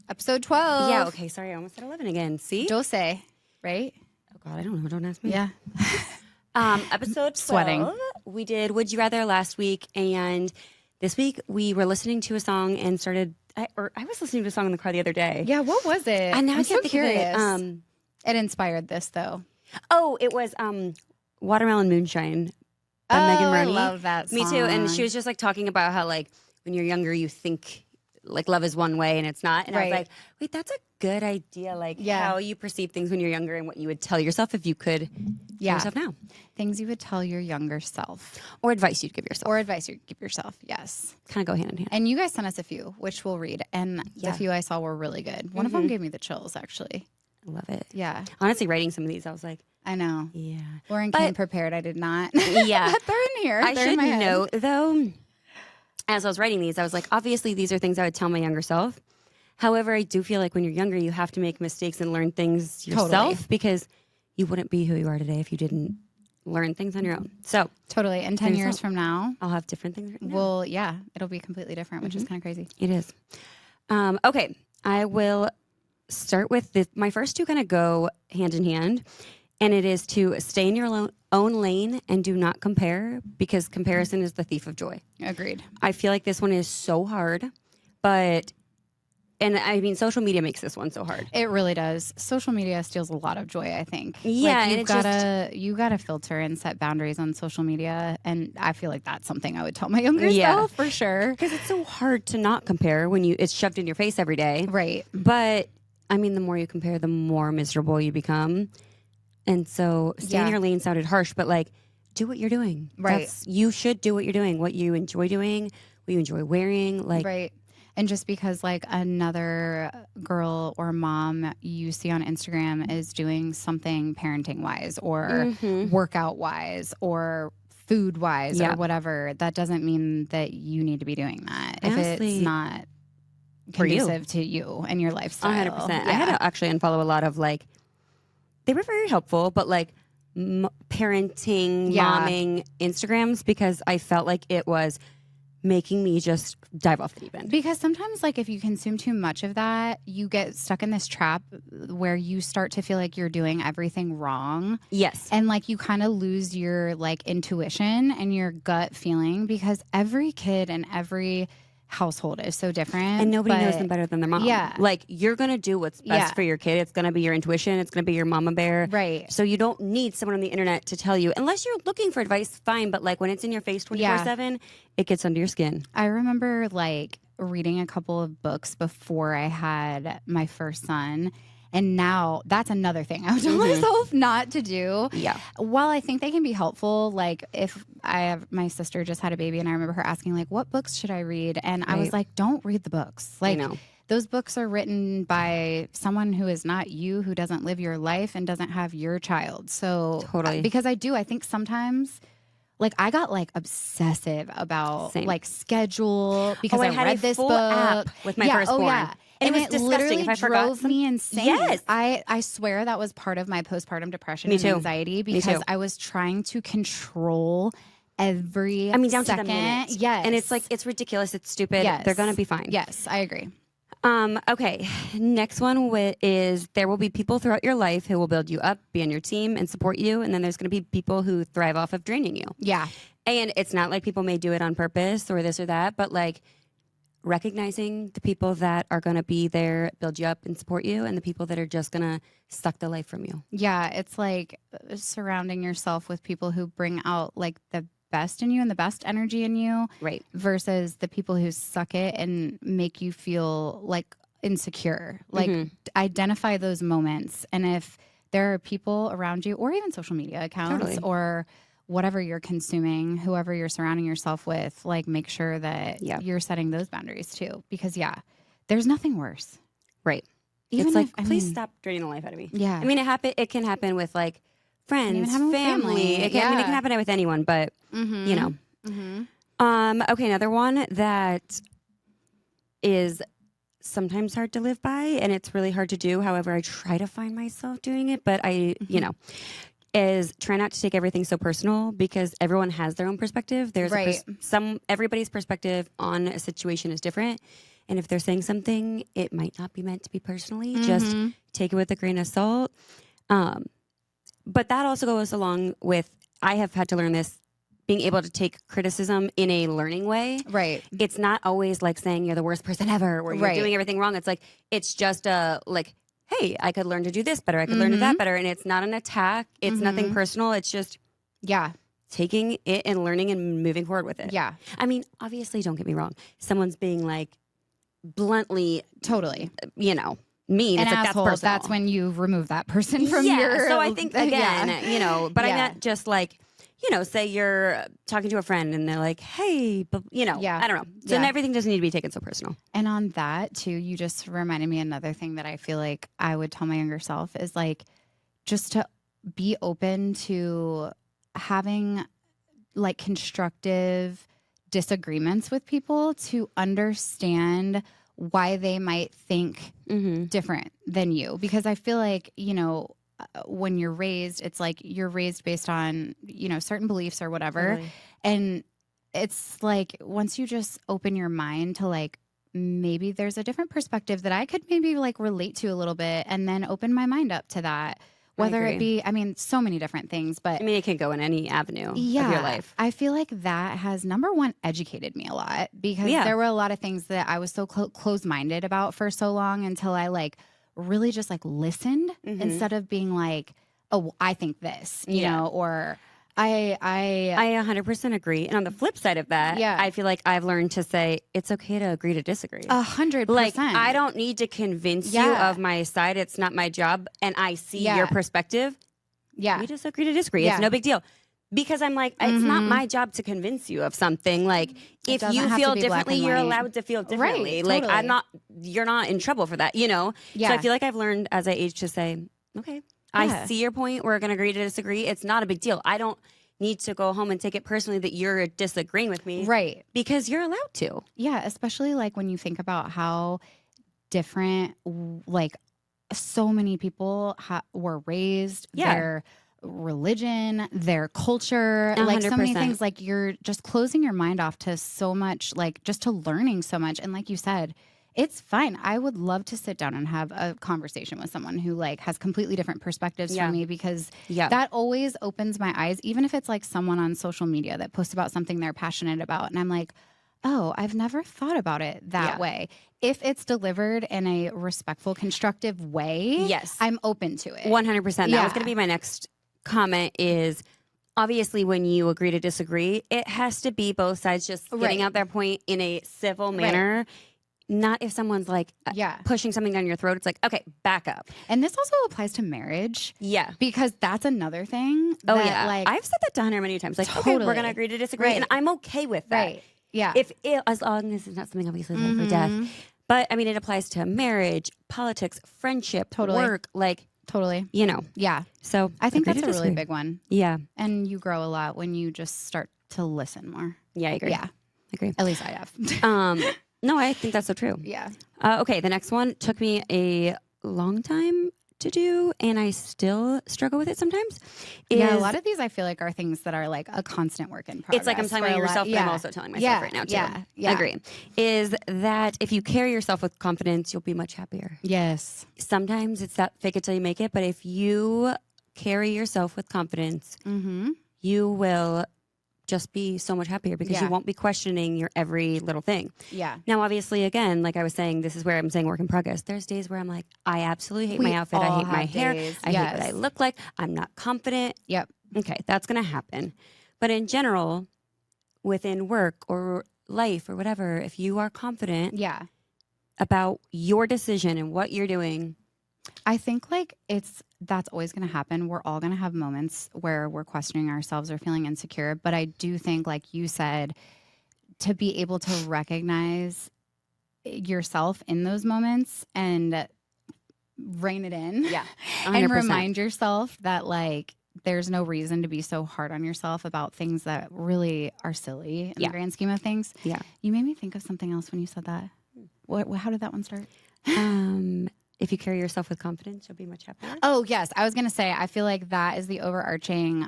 Episode 12. Yeah, okay, sorry, I almost said 11 again. See? Dose, right? Oh, God, I don't know. Don't ask me. Yeah. Episode 12. Sweating. We did Would You Rather last week, and this week we were listening to a song and started, I was listening to a song in the car the other day. Yeah, what was it? And now I I'm can't so think curious. of it. It inspired this, though. Oh, it was Watermelon Moonshine by Megan I Rooney. love that song. Me too. And she was just like talking about how like when you're younger you think like love is one way and it's not. And I was Right. like, wait, that's a good idea. Like Yeah. how you perceive things when you're younger and what you would tell yourself if you could tell yourself now. Things you would tell your younger self. Or advice you'd give yourself. Or advice you give yourself, yes. Kind of go hand in hand. And you guys sent us a few, which we'll read. And the few I saw were really good. One of them gave me the chills, actually. I love it. Yeah, Honestly, writing some of these, I was like, I know. yeah. Lauren came prepared. I did not. Yeah. But they're in here. I They're in should my head. note, though, as I was writing these, I was like, obviously, these are things I would tell my younger self. However, I do feel like when you're younger, you have to make mistakes and learn things yourself Totally. because you wouldn't be who you are today if you didn't learn things on your own. So Totally. And 10 years from now, I'll have different things written down. well, yeah, it'll be completely different, which is kind of crazy. It is. Okay, I will start with this. My first two kind of go hand in hand, and it is to stay in your own lane and do not compare because comparison is the thief of joy. Agreed. I feel like this one is so hard, but, and I mean, social media makes this one so hard. It really does. Social media steals a lot of joy, I think. Yeah, like and you gotta filter and set boundaries on social media, and I feel like that's something I would tell my younger Yeah. self for sure. Because it's so hard to not compare when it's shoved in your face every day. Right. But I mean, the more you compare, the more miserable you become. And so stay in your lane sounded harsh, but like do what you're doing. Right. You should do what you're doing, what you enjoy doing, what you enjoy wearing. Like, Right. And just because like another girl or mom you see on Instagram is doing something parenting wise or workout wise or food wise or whatever, that doesn't mean that you need to be doing that if Honestly, it's not for you. conducive to you and your lifestyle. 100%. Yeah. I had to actually unfollow a lot of like, they were very helpful, but like parenting, momming Instagrams because I felt like it was making me just dive off the deep end. Because sometimes, like, if you consume too much of that, you get stuck in this trap where you start to feel like you're doing everything wrong. Yes. And, like, you kind of lose your, like, intuition and your gut feeling because every kid and every household is so different. And nobody knows them better than their mom. Yeah. Like, you're going to do what's best for your kid. It's going to be your intuition. It's going to be your mama bear. Right. So you don't need someone on the internet to tell you. Unless you're looking for advice, fine. But, like, when it's in your face 24/7, it gets under your skin. I remember, like, reading a couple of books before I had my first son. And now that's another thing I would tell myself not to do. Yeah. While I think they can be helpful, like if my sister just had a baby and I remember her asking like, what books should I read? And I was like, don't read the books. Like those books are written by someone who is not you, who doesn't live your life and doesn't have your child. So because I think sometimes like I got like obsessive about like schedule because I read this book app with my firstborn. Oh yeah. And it was disgusting literally if I forgot drove me insane. Yes. I swear that was part of my postpartum depression and anxiety because I was trying to control every down to the second. minute. Yes. And it's like, it's ridiculous. It's stupid. Yes. They're going to be fine. Yes, I agree. Okay. Next one is there will be people throughout your life who will build you up, be on your team, and support you. And then there's going to be people who thrive off of draining you. Yeah. And it's not like people may do it on purpose or this or that, but like recognizing the people that are going to be there, build you up and support you, and the people that are just going to suck the life from you. Yeah. It's like surrounding yourself with people who bring out like the best in you and the best energy in you. Right. Versus the people who suck it and make you feel like insecure. Like identify those moments. And if there are people around you or even social media accounts or whatever you're consuming, whoever you're surrounding yourself with, like make sure that you're setting those boundaries too. Because there's nothing worse. Right. Even it's like, if, please stop draining the life out of me. Yeah. I mean, it can happen with like friends, family. It can happen with anyone, but you know. Okay, another one that is sometimes hard to live by and it's really hard to do. However, I try to find myself doing it, but is try not to take everything so personal because everyone has their own perspective. There's everybody's perspective on a situation is different. And if they're saying something, it might not be meant to be personally. Just take it with a grain of salt. But that also goes along with, I have had to learn this, being able to take criticism in a learning way. Right. It's not always like saying you're the worst person ever or you're doing everything wrong. It's like, it's just like, hey, I could learn to do this better. I could learn to that better. And it's not an attack. It's nothing personal. It's just taking it and learning and moving forward with it. Yeah. I mean, obviously, don't get me wrong. Someone's being like bluntly, totally, you know, mean. An it's asshole, like, that's personal. That's when you remove that person from your... So I think, again, you know, but I'm not just like, you know, say you're talking to a friend and they're like, hey, but, you know, I don't know. So everything doesn't need to be taken so personal. And on that, too, you just reminded me another thing that I feel like I would tell my younger self is like, just to be open to having like constructive disagreements with people to understand why they might think different than you. Because I feel like, you know, when you're raised, it's like you're raised based on, you know, certain beliefs or whatever. Totally. And it's like once you just open your mind to like, maybe there's a different perspective that I could maybe like relate to a little bit and then open my mind up to that. Whether it be, I mean, so many different things, but I mean, it can go in any avenue of your life. I feel like that has, number one, educated me a lot because there were a lot of things that I was so closed-minded about for so long until I like really just like listened instead of being like, oh, I think this, you know, or I 100% agree. And on the flip side of that, I feel like I've learned to say it's okay to agree to disagree. 100%. Like, I don't need to convince you of my side. It's not my job. And I see your perspective. Yeah. We just agree to disagree. It's no big deal. Because I'm like, it's not my job to convince you of something. Like, if you feel differently, you're allowed to feel differently. Right, like, totally. you're not in trouble for that, you know? Yeah. So I feel like I've learned as I age to say, okay, I see your point. We're going to agree to disagree. It's not a big deal. I don't need to go home and take it personally that you're disagreeing with me. Right. Because you're allowed to. Yeah. Especially like when you think about how different, like, so many people were raised, their religion, their culture, 100%. Like so many things, like you're just closing your mind off to so much, like just to learning so much. And like you said, it's fine. I would love to sit down and have a conversation with someone who like has completely different perspectives from me because that always opens my eyes, even if it's like someone on social media that posts about something they're passionate about. And I'm like, oh, I've never thought about it that way. If it's delivered in a respectful, constructive way, I'm open to it. 100%. That was going to be my next comment is obviously when you agree to disagree, it has to be both sides just getting out their point in a civil manner. Right. Not if someone's like pushing something down your throat. It's like, okay, back up. And this also applies to marriage. Yeah. Because that's another thing. Oh, yeah. Like, I've said that to Hunter many times. Like, okay, we're going to agree to disagree. Right. And I'm okay with that. Right. Yeah. As long as it's not something obviously life or death. But I mean, it applies to marriage, politics, friendship, work, like. Totally. You know. Yeah. So I think that's a really big one. Yeah. And you grow a lot when you just start to listen more. Yeah, I agree. Yeah. I agree. At least I have. No, I think that's so true. Yeah. Okay, the next one took me a long time to do, and I still struggle with it sometimes. Yeah, a lot of these I feel like are things that are like a constant work in progress. It's like I'm telling yourself, but I'm also telling myself right now too. Yeah. I agree. Is that if you carry yourself with confidence, you'll be much happier. Yes. Sometimes it's that fake it till you make it, but if you carry yourself with confidence, you will just be so much happier because you won't be questioning your every little thing. Yeah. Now, obviously, again, like I was saying, this is where I'm saying work in progress. There's days where I'm like, I absolutely hate my outfit. I hate my hair. I hate what I look like. I'm not confident. Yep. Okay, that's going to happen. But in general, within work or life or whatever, if you are confident about your decision and what you're doing, I think like that's always going to happen. We're all going to have moments where we're questioning ourselves or feeling insecure. But I do think, like you said, to be able to recognize yourself in those moments and rein it in. Yeah. 100%. And remind yourself that like there's no reason to be so hard on yourself about things that really are silly in the grand scheme of things. Yeah. You made me think of something else when you said that. How did that one start? If you carry yourself with confidence, you'll be much happier. Oh, yes. I was going to say, I feel like that is the overarching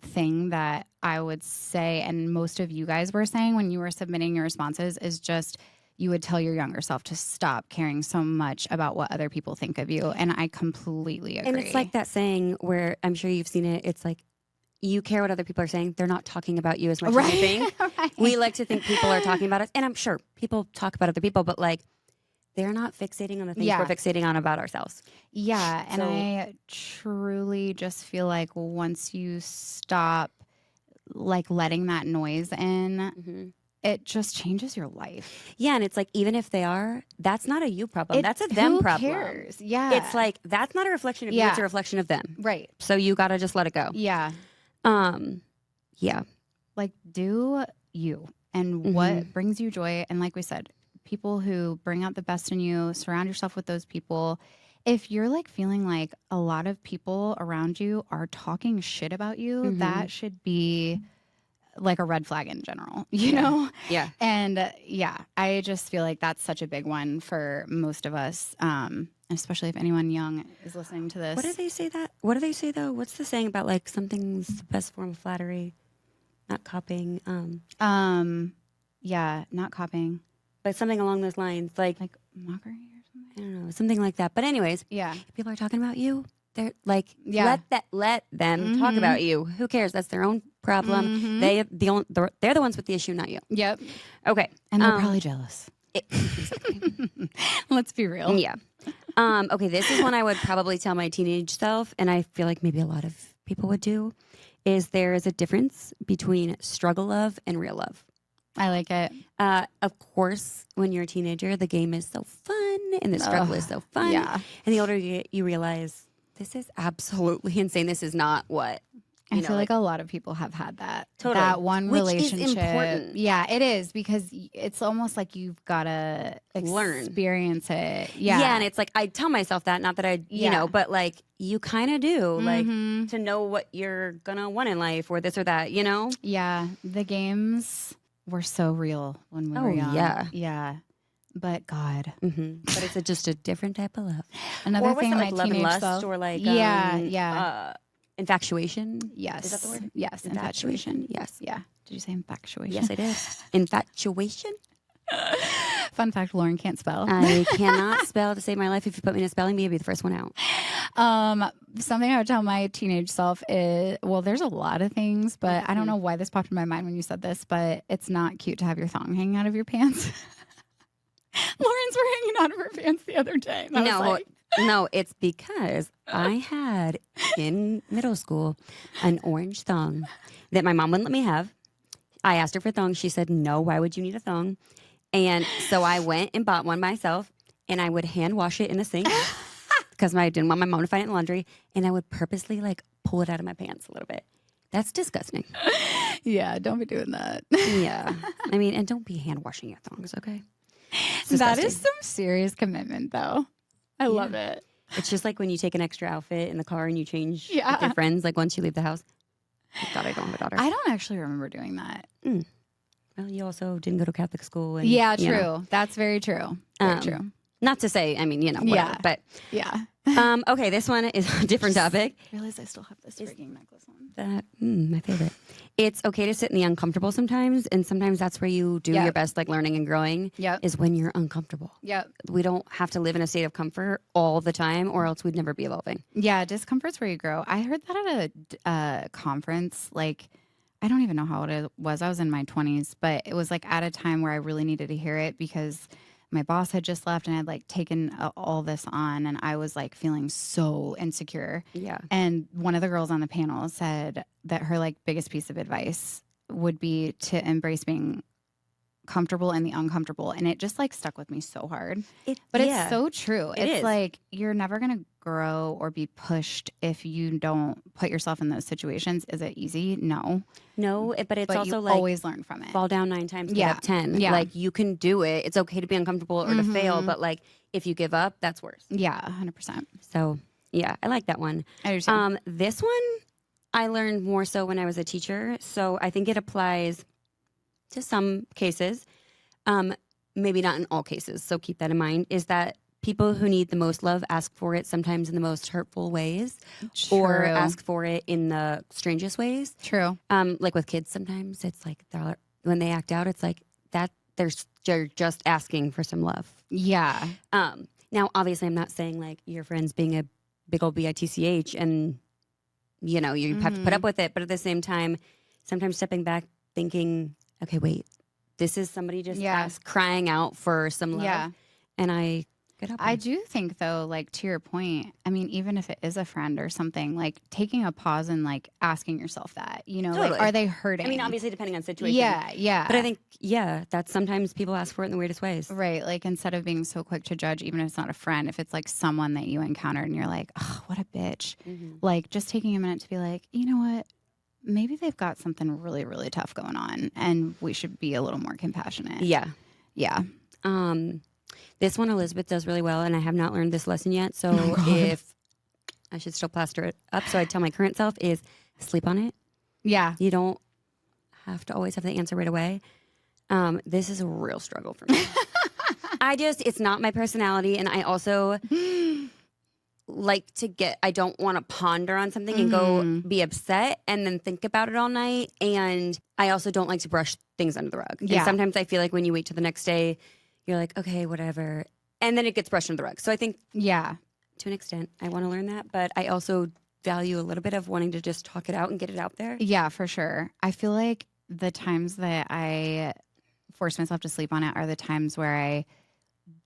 thing that I would say, and most of you guys were saying when you were submitting your responses, is just you would tell your younger self to stop caring so much about what other people think of you. And I completely agree. And it's like that saying where I'm sure you've seen it. It's like, you care what other people are saying. They're not talking about you as much as you think. Right. We like to think people are talking about us. And I'm sure people talk about other people, but like, they're not fixating on the things we're fixating on about ourselves. Yeah. And I truly just feel like once you stop like letting that noise in, it just changes your life. Yeah, and it's like, even if they are, that's not a you problem. That's a them problem. Who cares? Yeah. It's like, that's not a reflection of you, it's a reflection of them. Right. So you got to just let it go. Yeah. Yeah. Like, do you and what brings you joy. And like we said, people who bring out the best in you, surround yourself with those people. If you're like feeling like a lot of people around you are talking shit about you, that should be like a red flag in general, you know? Yeah. And I just feel like that's such a big one for most of us, especially if anyone young is listening to this. What do they say though? What's the saying about like something's the best form of flattery? Not copying. Yeah, not copying. But something along those lines. Like mockery or something? I don't know. Something like that. But anyways, if people are talking about you, they're like, let them talk about you. Who cares? That's their own problem. They're the ones with the issue, not you. Yep. Okay. And they're probably jealous. Let's be real. Yeah. Okay, this is one I would probably tell my teenage self, and I feel like maybe a lot of people would do, is there is a difference between struggle love and real love. I like it. Of course, when you're a teenager, the game is so fun and the struggle is so fun. Yeah. And the older you get, you realize this is absolutely insane. This is not what I feel like a lot of people have had that. Totally. That one relationship. Which is important. Yeah, it is, because it's almost like you've got to experience it. Yeah. Yeah, and it's like, I tell myself that, not that I, you know, but like you kind of do, like to know what you're going to want in life or this or that, you know? Yeah. The games were so real when we were young. Yeah. Yeah. But God. But it's just a different type of love. Another thing, like my love and teenage lust self. or like, infatuation? Yes. Is that the word? Yes. Infatuation. Yes. Yeah. Did you say infatuation? Yes, I did. Infatuation? Fun fact, Lauren can't spell. I cannot spell to save my life. If you put me in a spelling bee, I'd be the first one out. Something I would tell my teenage self is, well, there's a lot of things, but I don't know why this popped in my mind when you said this, but it's not cute to have your thong hanging out of your pants. Lauren's were hanging out of her pants the other day. No, it's because I had in middle school an orange thong that my mom wouldn't let me have. I asked her for thongs. She said, no, why would you need a thong? And so I went and bought one myself, and I would hand wash it in the sink because I didn't want my mom to find it in the laundry. And I would purposely like pull it out of my pants a little bit. That's disgusting. Yeah, don't be doing that. Yeah. I mean, and don't be hand washing your thongs, okay? That is some serious commitment, though. I love it. It's just like when you take an extra outfit in the car and you change with your friends, like once you leave the house. God, I don't have a daughter. I don't actually remember doing that. Well, you also didn't go to Catholic school. And, yeah, true. You know. That's very true. Very true. Not to say, I mean, you know, whatever. But okay, this one is a different topic. I realize I still have this freaking necklace on. That my favorite. It's okay to sit in the uncomfortable sometimes, and sometimes that's where you do your best, like learning and growing. Is when you're uncomfortable. We don't have to live in a state of comfort all the time, or else we'd never be evolving. Yeah, discomfort's where you grow. I heard that at a conference. Like, I don't even know how old it was. I was in my 20s, but it was like at a time where I really needed to hear it because my boss had just left and I'd like taken all this on, and I was like feeling so insecure. Yeah. And one of the girls on the panel said that her like biggest piece of advice would be to embrace being comfortable in the uncomfortable. And it just like stuck with me so hard. It's so true. It's like you're never going to grow or be pushed if you don't put yourself in those situations. Is it easy? No, but it's also you like always learn from it. Fall down 9 times, get up 10. Yeah. Like you can do it. It's okay to be uncomfortable or to fail, but like if you give up, that's worse. Yeah, 100%. So yeah, I like that one. I understand. This one I learned more so when I was a teacher. So I think it applies to some cases, maybe not in all cases. So keep that in mind, is that people who need the most love ask for it sometimes in the most hurtful ways. True. Or ask for it in the strangest ways. True. Like with kids, sometimes it's like when they act out, it's like they're just asking for some love. Yeah. Now, obviously, I'm not saying like your friend's being a big old bitch and, you know, you have to put up with it. But at the same time, sometimes stepping back thinking, okay, wait, this is somebody just crying out for some love. Yeah. And I could help I them. do think, though, like to your point, I mean, even if it is a friend or something, like taking a pause and like asking yourself that, you know, Totally. like, are they hurting? I mean, obviously, depending on situation. Yeah, yeah. But I think, that sometimes people ask for it in the weirdest ways. Right. Like instead of being so quick to judge, even if it's not a friend, if it's like someone that you encountered and you're like, oh, what a bitch. Like just taking a minute to be like, you know what? Maybe they've got something really, really tough going on and we should be a little more compassionate. Yeah. Yeah. This one Elizabeth does really well, and I have not learned this lesson yet. So if I should still plaster it up, so I tell my current self is sleep on it. Yeah. You don't have to always have the answer right away. This is a real struggle for me. It's not my personality, and I also like to I don't want to ponder on something and go be upset and then think about it all night. And I also don't like to brush things under the rug. Yeah. And sometimes I feel like when you wait till the next day, you're like, okay, whatever. And then it gets brushed under the rug. So I think, to an extent, I want to learn that. But I also value a little bit of wanting to just talk it out and get it out there. Yeah, for sure. I feel like the times that I force myself to sleep on it are the times where I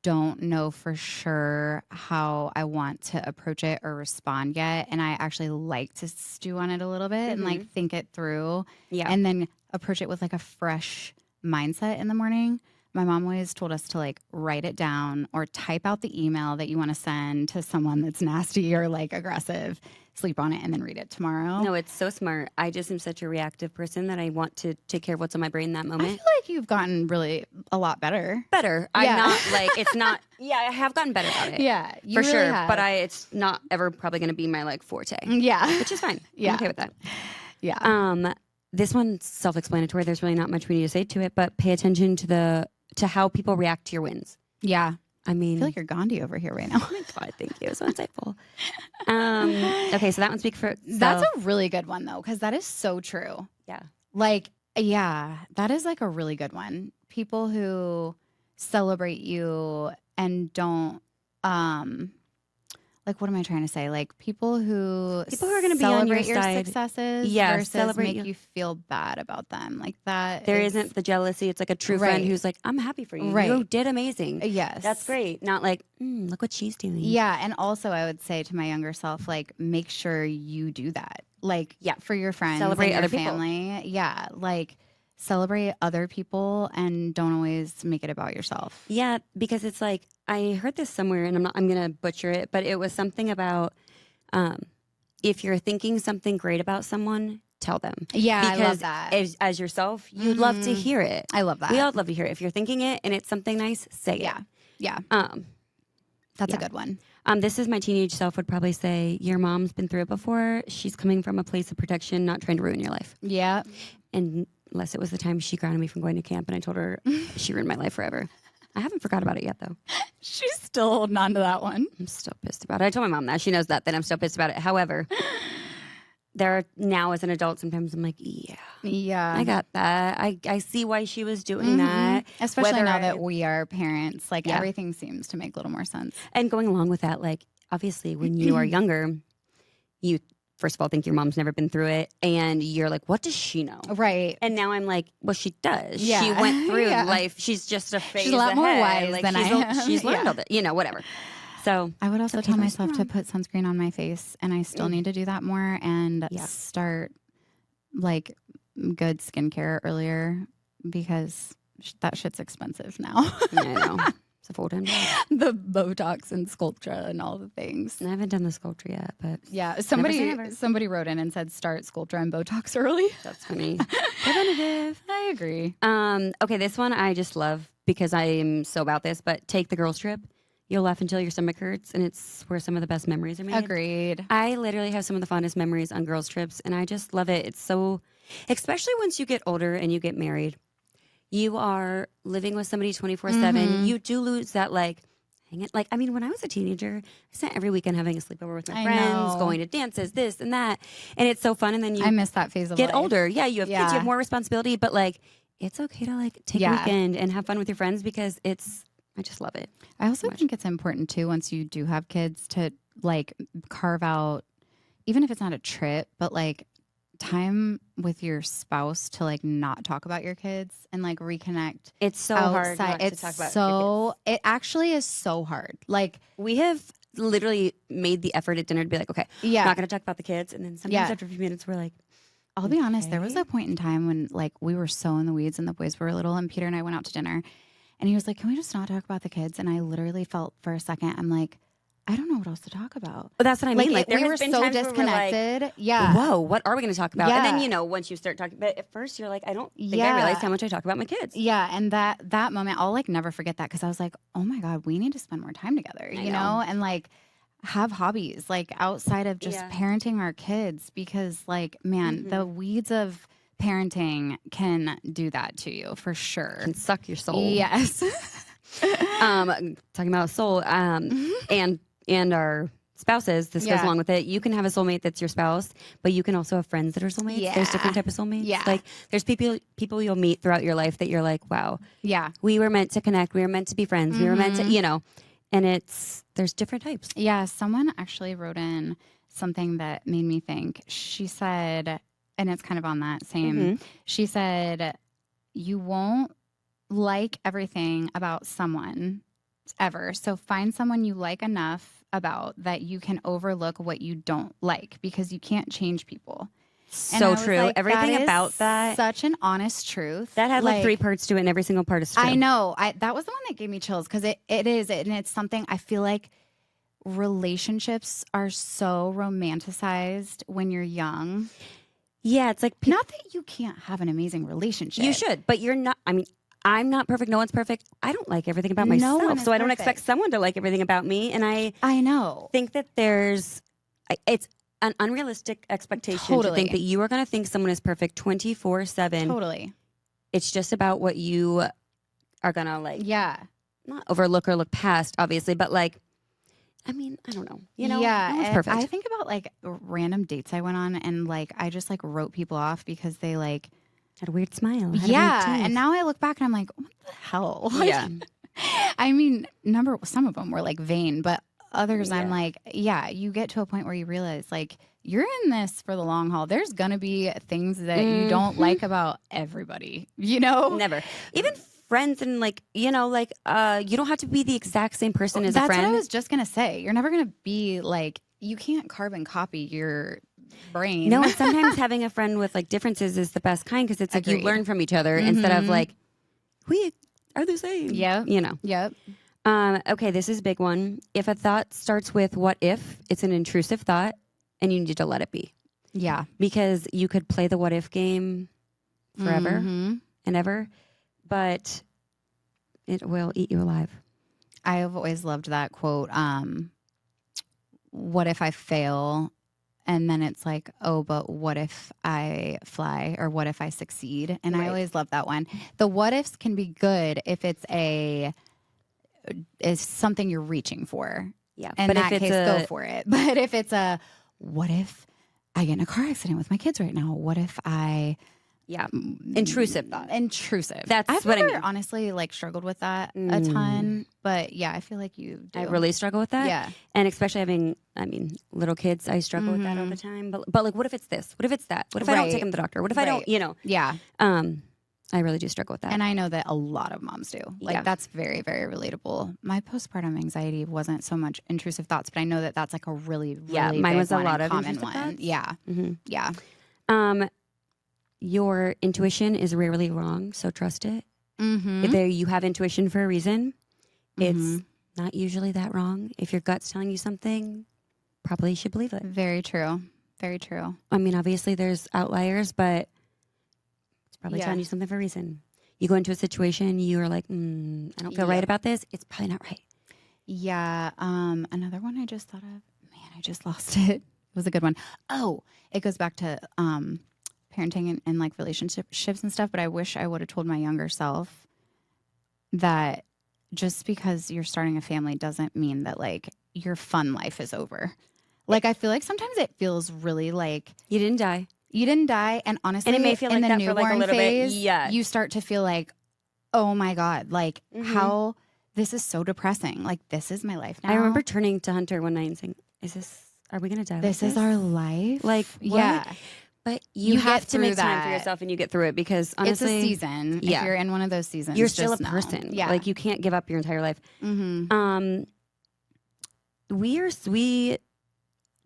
don't know for sure how I want to approach it or respond yet. And I actually like to stew on it a little bit and like think it through. Yeah. And then approach it with like a fresh mindset in the morning. My mom always told us to like write it down or type out the email that you want to send to someone that's nasty or like aggressive, sleep on it, and then read it tomorrow. No, it's so smart. I just am such a reactive person that I want to take care of what's on my brain in that moment. I feel like you've gotten really a lot better. Better. I'm not like, it's not, I have gotten better about it. Yeah, you for really sure. have. But it's not ever probably going to be my like forte. Yeah. Which is fine. Yeah. I'm okay with that. Yeah. This one's self-explanatory. There's really not much we need to say to it, but pay attention to how people react to your wins. Yeah. I mean, I feel like you're Gandhi over here right now. Oh my God, thank you. So insightful. Okay, so that one speaks for itself. That's a really good one though, because that is so true. Yeah. Like, yeah, that is like a really good one. People who celebrate you and don't like, what am I trying to say? Like people who are going to be on your side. Successes versus make you feel bad about them. Like that. There isn't the jealousy. It's like a true friend who's like, I'm happy for you. Right. You did amazing. Yes. That's great. Not like, look what she's doing. Yeah. And also I would say to my younger self, like, make sure you do that. Like, for your friends, celebrate and other your family. people. Yeah. Like, celebrate other people and don't always make it about yourself. Yeah, because it's like, I heard this somewhere and I'm going to butcher it, but it was something about if you're thinking something great about someone, tell them. Yeah, because I love that. As yourself, you'd love to hear it. I love that. We all love to hear it. If you're thinking it and it's something nice, say it. Yeah. That's a good one. This is my teenage self would probably say, your mom's been through it before. She's coming from a place of protection, not trying to ruin your life. Yeah. And unless it was the time she grounded me from going to camp and I told her she ruined my life forever. I haven't forgot about it yet, though. She's still holding on to that one. I'm still pissed about it. I told my mom that. She knows that I'm still pissed about it. However, now as an adult, sometimes I'm like, yeah, I got that. I see why she was doing that. Especially now that we are parents, like everything seems to make a little more sense. And going along with that, like obviously when you are younger, you first of all think your mom's never been through it, and you're like, what does she know? Right. And now I'm like, well, she does. Yeah. She went through life. She's just a phase She's a lot more ahead. wise than I am. She's learned all that, whatever. So I would also tell myself to put sunscreen on my face, and I still need to do that more and start like good skincare earlier because that shit's expensive now. I know. It's a full-time job. The Botox and Sculptra and all the things. I haven't done the Sculptra yet, but somebody wrote in and said start Sculptra and Botox early. That's funny. Preventative. I agree. Okay, this one I just love because I am so about this, but take the girls trip. You'll laugh until your stomach hurts, and it's where some of the best memories are made. Agreed. I literally have some of the fondest memories on girls trips, and I just love it. It's so, especially once you get older and you get married, you are living with somebody 24/7. You do lose that like, hang it. Like, I mean, when I was a teenager, I spent every weekend having a sleepover with my friends, going to dances, this and that, and it's so fun. And then I miss that phase of get life. older. Yeah, you have kids, you have more responsibility, but like, it's okay to like take a weekend and have fun with your friends because I just love it. I also think it's important too, once you do have kids, to like carve out, even if it's not a trip, but like time with your spouse to like not talk about your kids and like reconnect. It's so hard not to talk about your kids. It actually is so hard. Like we have literally made the effort at dinner to be like, okay, I'm not going to talk about the kids. And then sometimes after a few minutes, we're like, I'll be honest, there was a point in time when like we were so in the weeds and the boys were little and Peter and I went out to dinner and he was like, can we just not talk about the kids? And I literally felt for a second, I'm like, I don't know what else to talk about. But that's what I mean. Like we were so disconnected. Like, whoa, what are we going to talk about? And then, once you start talking, but at first you're like, I don't think I realized how much I talk about my kids. Yeah. And that moment, I'll like never forget that because I was like, oh my God, we need to spend more time together, you know? And like have hobbies like outside of just parenting our kids because like, man, the weeds of parenting can do that to you for sure. Can suck your soul. Yes. Talking about soul, and our spouses, this goes along with it. You can have a soulmate that's your spouse, but you can also have friends that are soulmates. Yeah. There's different types of soulmates. Yeah. Like there's people you'll meet throughout your life that you're like, wow. Yeah. We were meant to connect. We were meant to be friends. We were meant to, and there's different types. Yeah. Someone actually wrote in something that made me think. She said, and it's kind of on that same, she said, you won't like everything about someone ever. So find someone you like enough about that you can overlook what you don't like because you can't change people. So true. Like, everything about that. Such an honest truth. That had like 3 parts to it and every single part is true. I know. That was the one that gave me chills because it is. And it's something I feel like relationships are so romanticized when you're young. Yeah. It's like. Not that you can't have an amazing relationship. You should, but you're not. I mean, I'm not perfect. No one's perfect. I don't like everything about myself. So I don't expect someone to like everything about me. And I know. Think that it's an unrealistic expectation to think that you are going to think someone is perfect 24/7. Totally. It's just about what you are going to like. Yeah. Not overlook or look past, obviously, but like, I mean, I don't know. No one's perfect. I think about like random dates I went on and like, I just like wrote people off because they like, had a weird smile. And now I look back and I'm like, what the hell? Like, I mean, some of them were like vain, but others I'm like, you get to a point where you realize like you're in this for the long haul. There's going to be things that you don't like about everybody, Never. Even friends and like, you don't have to be the exact same person as a friend. That's what I was just going to say. You're never going to be like, you can't carbon copy your brain. No, and sometimes having a friend with like differences is the best kind because it's like you learn from each other instead of like we are the same. Yeah. Yep. Okay, this is a big one. If a thought starts with what if, it's an intrusive thought and you need to let it be. Yeah. Because you could play the what if game forever and ever, but it will eat you alive. I have always loved that quote. What if I fail? And then it's like, oh, but what if I fly or what if I succeed? And I always love that one. The what ifs can be good if it's is something you're reaching for. Yeah. In that case, go for it. But if it's what if I get in a car accident with my kids right now? What if I... Yeah. Intrusive thought. Intrusive. That's I've what never, I mean. Honestly, like struggled with that a ton. But yeah, I feel like you do. I really struggle with that. Yeah. And especially having, little kids, I struggle with that all the time. But like, what if it's this? What if it's that? What if I don't take them to the doctor? What if I don't, Yeah. I really do struggle with that. And I know that a lot of moms do. Like, that's very, very relatable. My postpartum anxiety wasn't so much intrusive thoughts, but I know that that's like a really, really mine big was a one lot of common intrusive one. thoughts. Yeah. Mm-hmm. Yeah. Your intuition is rarely wrong, so trust it. Mm-hmm. If you have intuition for a reason, it's not usually that wrong. If your gut's telling you something, probably you should believe it. Very true. Very true. I mean, obviously there's outliers, but it's probably telling you something for a reason. You go into a situation, you are like, I don't feel right about this. It's probably not right. Yeah. Another one I just thought of. Man, I just lost it. It was a good one. Oh, it goes back to parenting and like relationships and stuff. But I wish I would have told my younger self that just because you're starting a family doesn't mean that like your fun life is over. Like, I feel like sometimes it feels really like you didn't die. You didn't die. And honestly, and it may feel in like the that for like a newborn little phase, bit. Yeah. you start to feel like, oh my God, like how this is so depressing. Like, this is my life now. I remember turning to Hunter one night and saying, are we going to die? This like is our life. Like, what? Yeah. But you have to make time for that. yourself and you get through it because honestly, it's a season. Yeah. If you're in one of those seasons, you're still a know. person. Yeah. Like you can't give up your entire life. We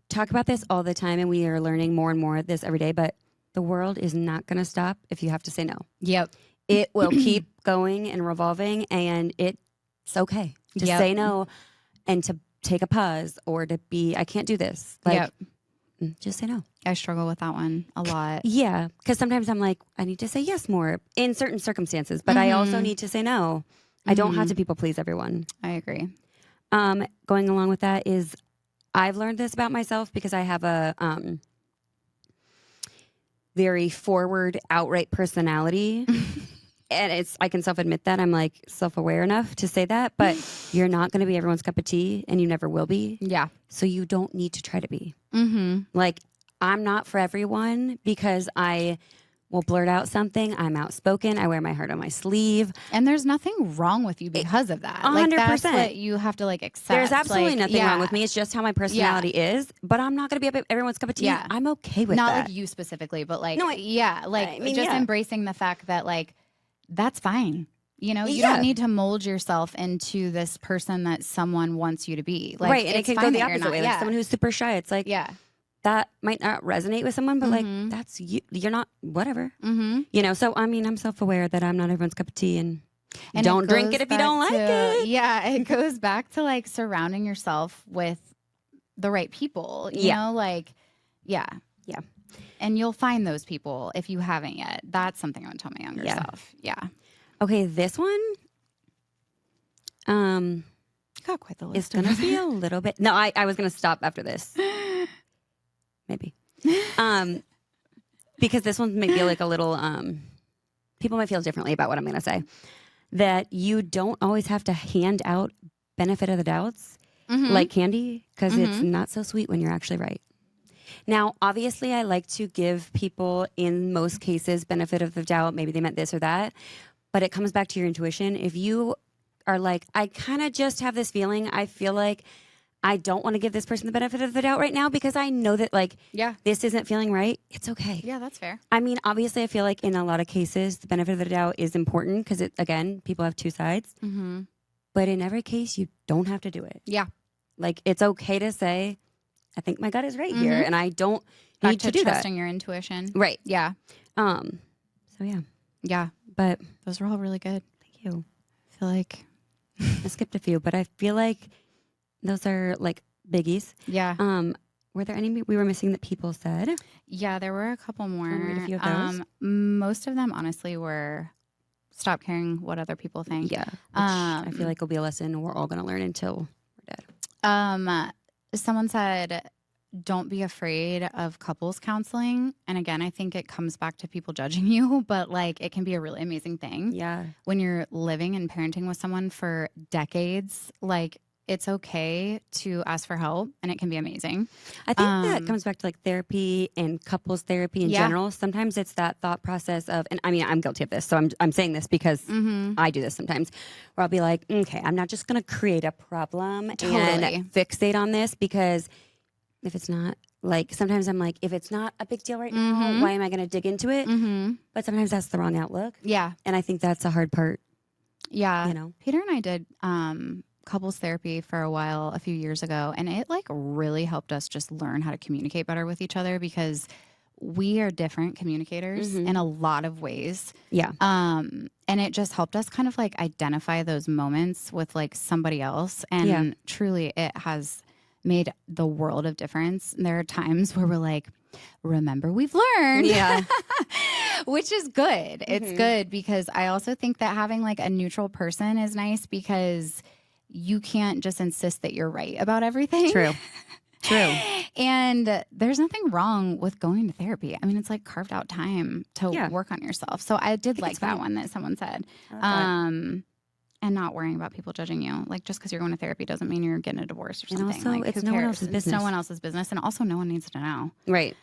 talk about this all the time and we are learning more and more of this every day, but the world is not going to stop if you have to say no. Yep. It will keep going and revolving and it's okay to say no and to take a pause or to be, I can't do this. Like, just say no. I struggle with that one a lot. Yeah. Because sometimes I'm like, I need to say yes more in certain circumstances, but I also need to say no. I don't have to people please everyone. I agree. Going along with that is I've learned this about myself because I have a very forward, outright personality. And I can self-admit that. I'm like self-aware enough to say that, but you're not going to be everyone's cup of tea and you never will be. Yeah. So you don't need to try to be. Like, I'm not for everyone because I will blurt out something. I'm outspoken. I wear my heart on my sleeve. And there's nothing wrong with you because of that. 100%. Like, that's what you have to like accept. There's absolutely nothing wrong with me. It's just how my personality is. But I'm not going to be everyone's cup of tea. Yeah. I'm okay with not that. like you specifically, but like, No, just embracing the fact that like, that's fine. You know, you don't need to mold yourself into this person that someone wants you to be. Like, right. And it can go the opposite way. Like someone who's super shy. It's like, that might not resonate with someone, but like that's you. You're not whatever. You know. So I mean, I'm self-aware that I'm not everyone's cup of tea, and don't drink it if you don't like it. Yeah, it goes back to like surrounding yourself with the right people. You know, like yeah. And you'll find those people if you haven't yet. That's something I would tell my younger self. Yeah. Okay, this one. You got quite the list. It's gonna be a little bit. No, I was gonna stop after this. Maybe. Because this one may feel like a little, people might feel differently about what I'm going to say. That you don't always have to hand out benefit of the doubts like candy because it's not so sweet when you're actually right. Now, obviously, I like to give people, in most cases, benefit of the doubt. Maybe they meant this or that. But it comes back to your intuition. If you are like, I kind of just have this feeling, I feel like I don't want to give this person the benefit of the doubt right now because I know that like this isn't feeling right. It's okay. Yeah, that's fair. I mean, obviously, I feel like in a lot of cases, the benefit of the doubt is important because again, people have two sides. But in every case, you don't have to do it. Yeah. Like it's okay to say, I think my gut is right here, and I don't need to do that. Trusting your intuition. Right. Yeah. So yeah. Yeah. But those were all really good. Thank you. I feel like I skipped a few, but I feel like those are like biggies. Yeah. Were there any we were missing that people said? Yeah, there were a couple more. Read a few of those? Most of them, honestly, were stop caring what other people think. Yeah. I feel like will be a lesson we're all going to learn until we're dead. Someone said, don't be afraid of couples counseling. And again, I think it comes back to people judging you, but like it can be a really amazing thing. Yeah. When you're living and parenting with someone for decades, like it's okay to ask for help and it can be amazing. I think that comes back to like therapy and couples therapy in general. Sometimes it's that thought process of, and I mean, I'm guilty of this. So I'm saying this because I do this sometimes where I'll be like, okay, I'm not just going to create a problem and fixate on this because if it's not like, sometimes I'm like, if it's not a big deal right now, why am I going to dig into it? But sometimes that's the wrong outlook. Yeah. And I think that's a hard part. Yeah. You know, Peter and I did, couples therapy for a while a few years ago, and it like really helped us just learn how to communicate better with each other because we are different communicators in a lot of ways. Yeah. And it just helped us kind of like identify those moments with like somebody else, and truly it has made the world of difference. And there are times where we're like, remember we've learned. Yeah. Which is good. It's good because I also think that having like a neutral person is nice because you can't just insist that you're right about everything. True. And there's nothing wrong with going to therapy. I mean, it's like carved out time to work on yourself. So I did like that one that someone said. And not worrying about people judging you. Like just because you're going to therapy doesn't mean you're getting a divorce or something. And also, like, it's no one else's business. It's no one else's business. And also no one needs to know. Right.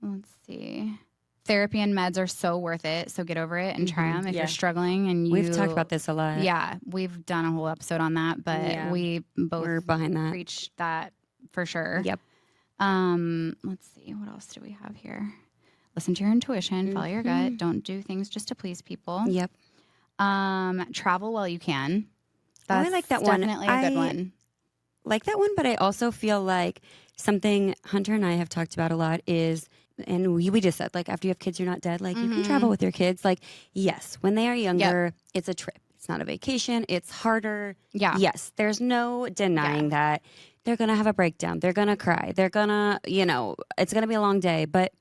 let's see. Therapy and meds are so worth it. So get over it and try them if you're struggling. And we've talked about this a lot. Yeah, we've done a whole episode on that, but we both we're behind that. Preach that for sure. Yep. Let's see. What else do we have here? Listen to your intuition. Follow your gut. Don't do things just to please people. Yep. Travel while you can. I like that one. Definitely a good one. Like that one, but I also feel like something Hunter and I have talked about a lot is, and we just said, like, after you have kids, you're not dead. Like, you can travel with your kids. Like, yes, when they are younger, it's a trip. It's not a vacation. It's harder. Yeah. Yes, there's no denying that. They're going to have a breakdown. They're going to cry. They're going to, it's going to be a long day. But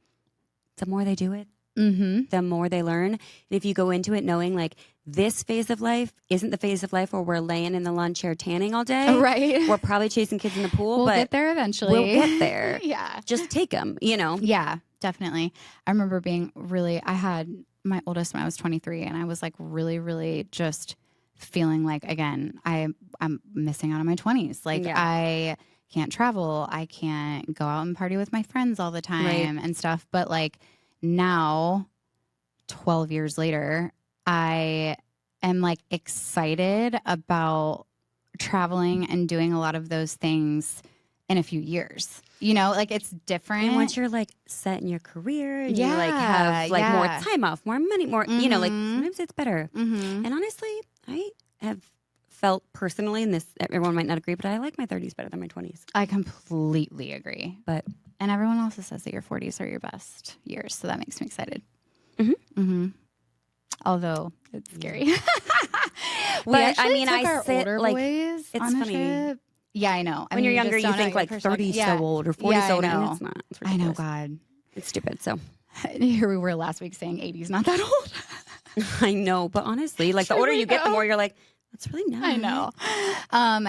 the more they do it, the more they learn. And if you go into it knowing, like, this phase of life isn't the phase of life where we're laying in the lawn chair tanning all day. Right. We're probably chasing kids in the pool. We'll but get there eventually. We'll get there. Yeah. Just take them, Yeah, definitely. I remember being I had my oldest when I was 23, and I was like really, really just feeling like, again, I'm missing out on my 20s. Like, I can't travel. I can't go out and party with my friends all the time and stuff. But like now, 12 years later, I am like excited about traveling and doing a lot of those things in a few years. Like it's different. And once you're like set in your career and you like have like more time off, more money, more, like sometimes it's better. And honestly, I have felt personally, and this everyone might not agree, but I like my 30s better than my 20s. I completely agree. And everyone also says that your 40s are your best years, so that makes me excited. Although it's scary. But I mean, our older boys it's on funny. A trip. Yeah, I know. When you're younger, you think like 30 so old or 40 so old, and it's not. It's I know, God. It's stupid. So here we were last week saying 80's not that old. I know, but honestly, like the older you get, the more you're like, that's really not. I know.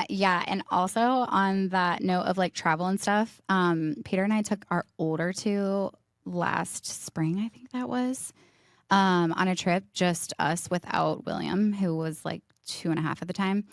Yeah, and also on that note of like travel and stuff, Peter and I took our older two last spring, I think that was, on a trip, just us without William, who was like 2.5 at the time.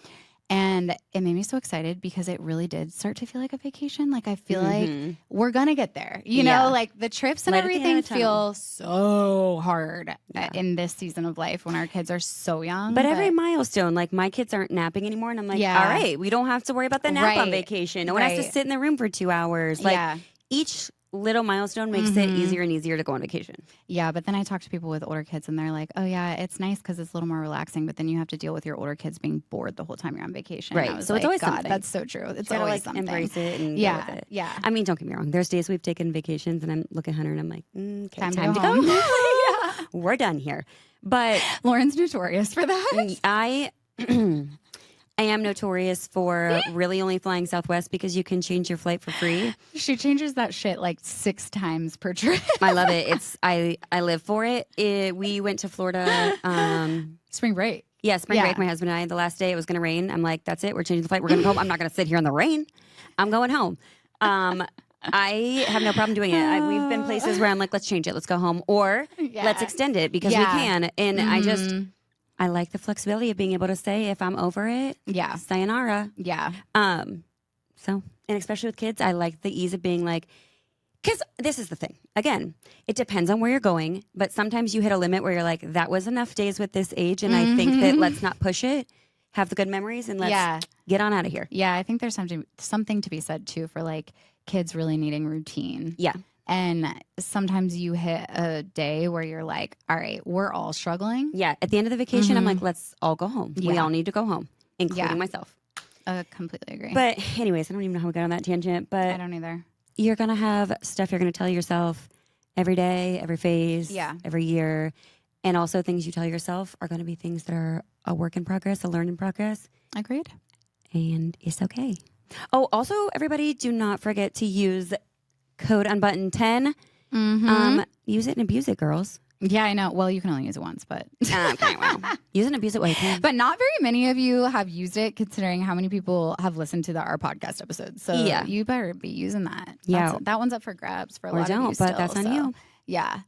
And it made me so excited because it really did start to feel like a vacation. Like I feel like we're going to get there. You know, like the trips and everything feel so hard in this season of life when our kids are so young. But every milestone, like my kids aren't napping anymore. And I'm like, all right, we don't have to worry about the nap on vacation. No one has to sit in the room for 2 hours. Like each little milestone makes it easier and easier to go on vacation. Yeah, but then I talk to people with older kids and they're like, oh yeah, it's nice because it's a little more relaxing, but then you have to deal with your older kids being bored the whole time you're on vacation. Right. So it's always something. That's so true. It's always always something. Embrace it and go with it. Yeah. I mean, don't get me wrong. There's days we've taken vacations and I'm looking at Hunter and I'm like, okay, time to go home. We're done here. But Lauren's notorious for that. I am notorious for really only flying Southwest because you can change your flight for free. She changes that shit like 6 times per trip. I love it. I live for it. We went to Florida. Spring break. Yeah, spring break. My husband and I, the last day it was going to rain. I'm like, that's it. We're changing the flight. We're going to go home. I'm not going to sit here in the rain. I'm going home. I have no problem doing it. We've been places where I'm like, let's change it. Let's go home. Or let's extend it because we can. And I like the flexibility of being able to say if I'm over it, sayonara. Yeah. And especially with kids, I like the ease of being like, because this is the thing. Again, it depends on where you're going, but sometimes you hit a limit where you're like, that was enough days with this age, and I think that let's not push it. Have the good memories and let's get on out of here. Yeah, I think there's something to be said too for like kids really needing routine. Yeah. And sometimes you hit a day where you're like, all right, we're all struggling. Yeah. At the end of the vacation, I'm like, let's all go home. Yeah. We all need to go home, including myself. Completely agree. But anyways, I don't even know how we got on that tangent. But I don't either. You're going to have stuff you're going to tell yourself every day, every phase, every year. And also things you tell yourself are going to be things that are a work in progress, a learn in progress. Agreed. And it's okay. Oh, also, everybody, do not forget to use code unbutton10. Use it and abuse it, girls. Yeah, I know. Well, you can only use it once, but okay, well, use it and abuse it while you can. But not very many of you have used it, considering how many people have listened to our podcast episodes. So you better be using that. That one's up for grabs for a lot of you. But that's on you. Yeah.